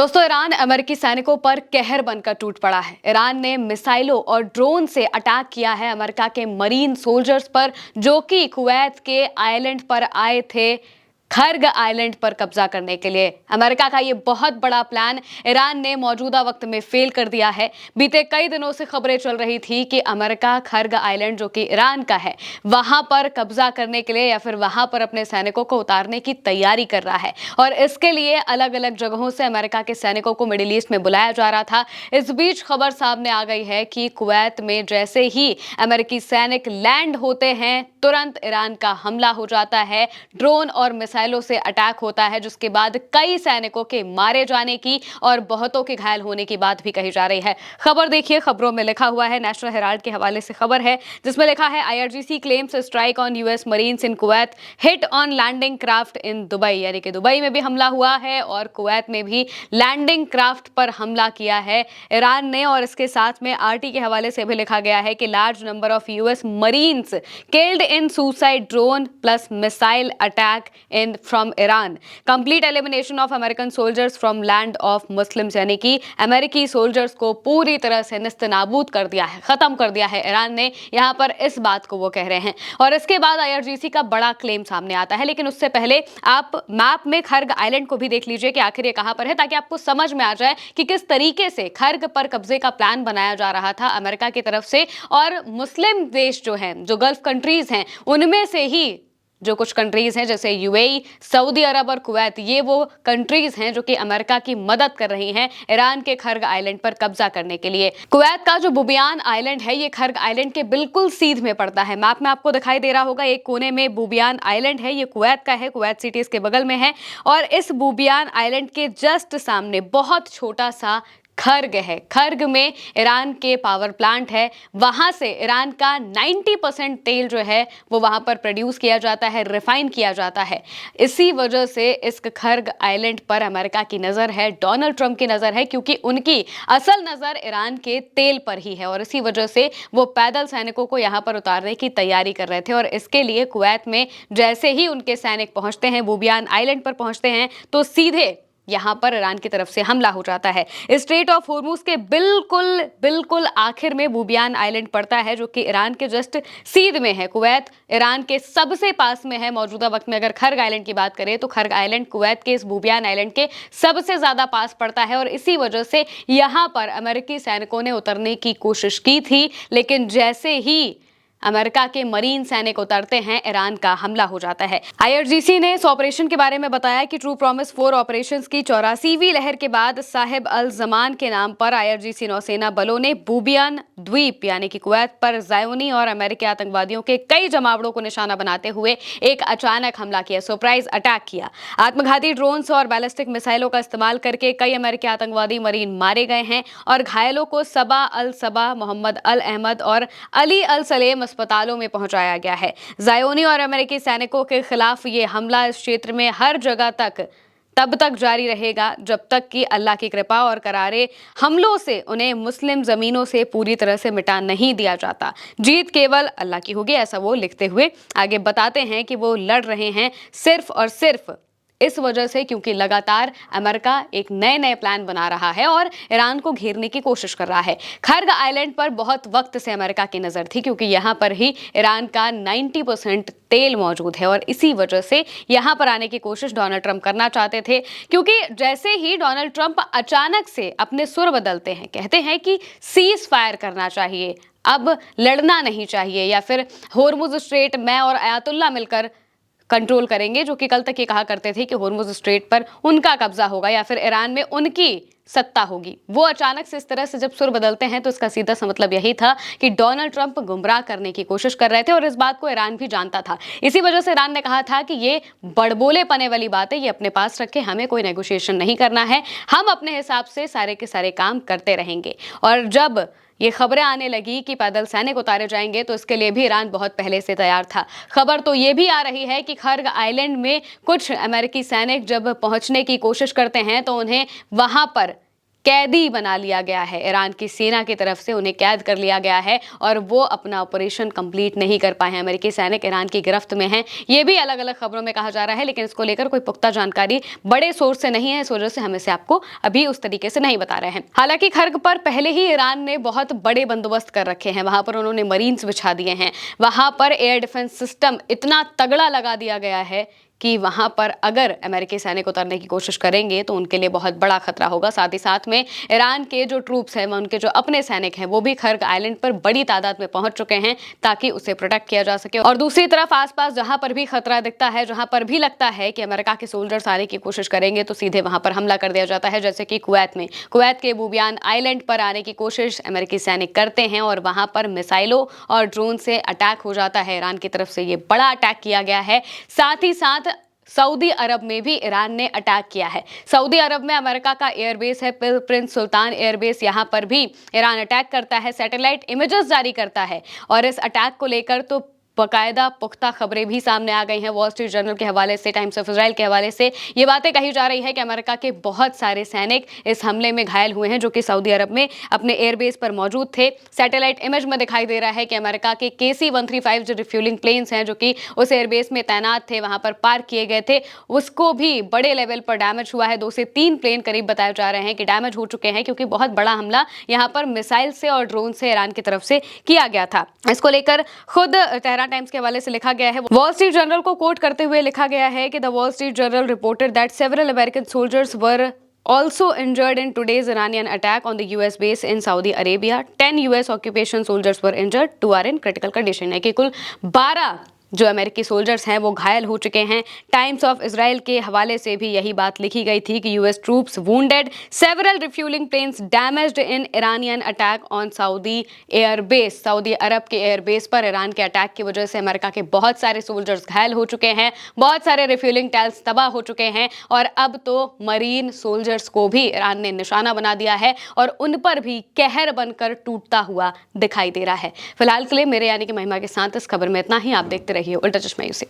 दोस्तों, ईरान अमेरिकी सैनिकों पर कहर बनकर टूट पड़ा है। ईरान ने मिसाइलों और ड्रोन से अटैक किया है अमेरिका के मरीन सोल्जर्स पर, जो कि कुवैत के आइलैंड पर आए थे खर्ग आइलैंड पर कब्जा करने के लिए। अमेरिका का ये बहुत बड़ा प्लान ईरान ने मौजूदा वक्त में फेल कर दिया है। बीते कई दिनों से खबरें चल रही थी कि अमेरिका खर्ग आइलैंड, जो कि ईरान का है, वहां पर कब्जा करने के लिए या फिर वहां पर अपने सैनिकों को उतारने की तैयारी कर रहा है और इसके लिए अलग अलग जगहों से अमेरिका के सैनिकों को मिडिल ईस्ट में बुलाया जा रहा था। इस बीच खबर सामने आ गई है कि कुवैत में जैसे ही अमेरिकी सैनिक लैंड होते हैं, तुरंत ईरान का हमला हो जाता है, ड्रोन और मिसाइलों से अटैक होता है, जिसके बाद कई सैनिकों के मारे जाने की और बहुतों के घायल होने की बात भी कही जा रही है। खबर देखिए, खबरों में लिखा हुआ है, नेशनल हेराल्ड के हवाले से खबर है, जिसमें लिखा है IRGC claims strike on US marines in Kuwait, hit on landing craft in Dubai. यानी कि दुबई में भी हमला हुआ है और कुवैत में भी लैंडिंग क्राफ्ट पर हमला किया है ईरान ने। और इसके साथ में आरटी के हवाले से भी लिखा गया है कि large number of US marines killed in suicide drone plus missile attack in from Iran, complete elimination of American soldiers from land of Muslims। यानी कि अमेरिकी सोल्जर्स को पूरी तरह से निस्तनाबूद कर दिया है, खत्म कर दिया है ईरान ने। यहाँ पर इस बात को वो कह रहे हैं और इसके बाद आईआरजीसी का बड़ा क्लेम सामने आता है। लेकिन उससे पहले आप मैप में खर्ग आइलैंड को भी देख लीजिए कि आखिर ये कहां पर है, ताकि आपको समझ में आ जाए कि किस तरीके से खर्ग पर कब्जे का प्लान बनाया जा रहा था अमेरिका की तरफ से। और मुस्लिम देश जो हैं, जो गल्फ कंट्रीज हैं, उनमें से ही जो कुछ कंट्रीज हैं जैसे यूएई, सऊदी अरब और कुवैत, ये वो कंट्रीज हैं जो कि अमेरिका की मदद कर रही हैं ईरान के खर्ग आइलैंड पर कब्जा करने के लिए। कुवैत का जो बुबियान आइलैंड है, ये खर्ग आइलैंड के बिल्कुल सीध में पड़ता है। मैप में आपको दिखाई दे रहा होगा, एक कोने में बुबियान आइलैंड है, ये कुवैत का है, कुवैत सिटी इसके बगल में है। और इस बुबियान आइलैंड के जस्ट सामने बहुत छोटा सा खर्ग है। खर्ग में ईरान के पावर प्लांट है, वहां से ईरान का 90% तेल जो है वो वहां पर प्रोड्यूस किया जाता है, रिफाइन किया जाता है। इसी वजह से इस खर्ग आइलैंड पर अमेरिका की नजर है, डोनाल्ड ट्रंप की नजर है, क्योंकि उनकी असल नजर ईरान के तेल पर ही है। और इसी वजह से वो पैदल सैनिकों को यहां पर उतारने की तैयारी कर रहे थे। और इसके लिए कुवैत में जैसे ही उनके सैनिक पहुंचते हैं, बुबियान आइलैंड पर पहुंचते हैं, तो सीधे यहां पर ईरान की तरफ से हमला हो जाता है। स्ट्रेट ऑफ होर्मुज के बिल्कुल बिल्कुल आखिर में बुबियान आइलैंड पड़ता है, जो कि ईरान के जस्ट सीध में है। कुवैत ईरान के सबसे पास में है मौजूदा वक्त में। अगर खर्ग आइलैंड की बात करें तो खर्ग आइलैंड कुवैत के इस बुबियान आइलैंड के सबसे ज्यादा पास पड़ता है। और इसी वजह से यहां पर अमेरिकी सैनिकों ने उतरने की कोशिश की थी, लेकिन जैसे ही अमेरिका के मरीन सैनिक उतरते हैं, ईरान का हमला हो जाता है। आईआरजीसी ने इस ऑपरेशन के बारे में बताया कि ट्रू प्रॉमिस 4 ऑपरेशंस की 84वीं लहर के बाद साहिब अल जमान के नाम पर आईआरजीसी नौसेना बलों ने बुबियान द्वीप यानी कि कुवैत पर ज़ायोनी और अमेरिकी आतंकवादियों के कई जमावड़ों को निशाना बनाते हुए एक अचानक हमला किया, सरप्राइज अटैक किया। आत्मघाती ड्रोन्स और बैलिस्टिक मिसाइलों का इस्तेमाल करके कई अमेरिकी आतंकवादी मरीन मारे गए हैं और घायलों को सबा अल सबा, मोहम्मद अल अहमद और अली अल सलेम अस्पतालों में पहुंचाया गया है। ज़ायोनी और अमेरिकी सैनिकों के खिलाफ ये हमला इस क्षेत्र में हर जगह तब तक जारी रहेगा जब तक कि अल्लाह की कृपा और करारे हमलों से उन्हें मुस्लिम जमीनों से पूरी तरह से मिटा नहीं दिया जाता। जीत केवल अल्लाह की होगी, ऐसा वो लिखते हुए आगे बताते हैं कि वो लड़ रहे हैं सिर्फ और सिर्फ इस वजह से क्योंकि लगातार अमेरिका एक नए नए प्लान बना रहा है और ईरान को घेरने की कोशिश कर रहा है। खर्ग आइलैंड पर बहुत वक्त से अमेरिका की नजर थी, क्योंकि यहाँ पर ही ईरान का 90% तेल मौजूद है और इसी वजह से यहाँ पर आने की कोशिश डोनाल्ड ट्रंप करना चाहते थे। क्योंकि जैसे ही डोनाल्ड ट्रंप अचानक से अपने सुर बदलते हैं, कहते हैं कि सीज फायर करना चाहिए, अब लड़ना नहीं चाहिए, या फिर होर्मुज स्ट्रेट मैं और अयातुल्ला मिलकर कंट्रोल करेंगे, जो कि कल तक ये कहा करते थे कि होर्मुज स्ट्रेट पर उनका कब्जा होगा या फिर ईरान में उनकी सत्ता होगी। वो अचानक से इस तरह से जब सुर बदलते हैं तो इसका सीधा सा मतलब यही था कि डोनाल्ड ट्रंप गुमराह करने की कोशिश कर रहे थे और इस बात को ईरान भी जानता था। इसी वजह से ईरान ने कहा था कि ये बड़बोले पने वाली बात है, ये अपने पास रखे, हमें कोई नेगोशिएशन नहीं करना है, हम अपने हिसाब से सारे के सारे काम करते रहेंगे। और जब ये खबरें आने लगी कि पैदल सैनिक उतारे जाएंगे तो इसके लिए भी ईरान बहुत पहले से तैयार था। खबर तो ये भी आ रही है कि खर्ग आइलैंड में कुछ अमेरिकी सैनिक जब पहुंचने की कोशिश करते हैं तो उन्हें वहां पर कैदी बना लिया गया है। ईरान की सेना की तरफ से उन्हें कैद कर लिया गया है और वो अपना ऑपरेशन कंप्लीट नहीं कर पाए हैं। अमेरिकी सैनिक ईरान की गिरफ्त में हैं। ये भी अलग अलग खबरों में कहा जा रहा है, लेकिन इसको लेकर कोई पुख्ता जानकारी बड़े सोर्स से नहीं है। इस वजह से हम इसे आपको अभी उस तरीके से नहीं बता रहे हैं। हालांकि खर्ग पर पहले ही ईरान ने बहुत बड़े बंदोबस्त कर रखे हैं। वहां पर उन्होंने मरीन्स बिछा दिए हैं। वहां पर एयर डिफेंस सिस्टम इतना तगड़ा लगा दिया गया है कि वहां पर अगर अमेरिकी सैनिक उतरने की कोशिश करेंगे तो उनके लिए बहुत बड़ा खतरा होगा। साथ ही साथ में ईरान के जो ट्रूप्स हैं, उनके जो अपने सैनिक हैं, वो भी खर्ग आइलैंड पर बड़ी तादाद में पहुंच चुके हैं ताकि उसे प्रोटेक्ट किया जा सके। और दूसरी तरफ आसपास जहां पर भी खतरा दिखता है, जहां पर भी लगता है कि अमेरिका के सोल्जर्स आने की कोशिश करेंगे, तो सीधे वहां पर हमला कर दिया जाता है। जैसे कि कुवैत में, कुवैत के बुबियान आइलैंड पर आने की कोशिश अमेरिकी सैनिक करते हैं और वहां पर मिसाइलों और ड्रोन से अटैक हो जाता है। ईरान की तरफ से ये बड़ा अटैक किया गया है। साथ ही साथ सऊदी अरब में भी ईरान ने अटैक किया है। सऊदी अरब में अमेरिका का एयरबेस है, प्रिंस सुल्तान एयरबेस। यहां पर भी ईरान अटैक करता है, सैटेलाइट इमेजेस जारी करता है और इस अटैक को लेकर तो बाकायदा पुख्ता खबरें भी सामने आ गई हैं। वॉल स्ट्रीट जर्नल के हवाले से, टाइम्स ऑफ इजराइल के हवाले से ये बातें कही जा रही है कि अमेरिका के बहुत सारे सैनिक इस हमले में घायल हुए हैं, जो कि सऊदी अरब में अपने एयरबेस पर मौजूद थे। सैटेलाइट इमेज में दिखाई दे रहा है कि अमेरिका के KC-135 जो रिफ्यूलिंग प्लेन्स हैं, जो कि उस एयरबेस में तैनात थे, वहां पर पार्क किए गए थे, उसको भी बड़े लेवल पर डैमेज हुआ है। 2 से 3 प्लेन करीब बताए जा रहे हैं कि डैमेज हो चुके हैं, क्योंकि बहुत बड़ा हमला यहां पर मिसाइल से और ड्रोन से ईरान की तरफ से किया गया था। इसको लेकर खुद तेहरान टाइम्स के हवाले से लिखा गया है, वॉल स्ट्रीट जर्नल को कोट करते हुए लिखा गया है कि the wall street journal reported that several American soldiers were also injured in today's Iranian attack on the US base in Saudi Arabia. 10 US occupation soldiers were injured, 2 are in critical condition। है कि कुल 12 जो अमेरिकी soldiers हैं वो घायल हो चुके हैं। टाइम्स ऑफ इजराइल के हवाले से भी यही बात लिखी गई थी कि US troops wounded, several refuelling planes damaged in Iranian attack on Saudi airbase. Saudi अरब के एयरबेस पर ईरान के अटैक की वजह से अमेरिका के बहुत सारे सोल्जर्स घायल हो चुके हैं, बहुत सारे रिफ्यूलिंग टैंक्स तबाह हो चुके हैं और अब तो मरीन सोल्जर्स को भी ईरान ने निशाना बना दिया है और उन पर भी कहर बनकर टूटता हुआ दिखाई दे रहा है। फिलहाल के लिए मेरे यानी कि महिमा के साथ इस खबर में इतना ही। आप देखते रहिए उल्टा चश्मा यूसी।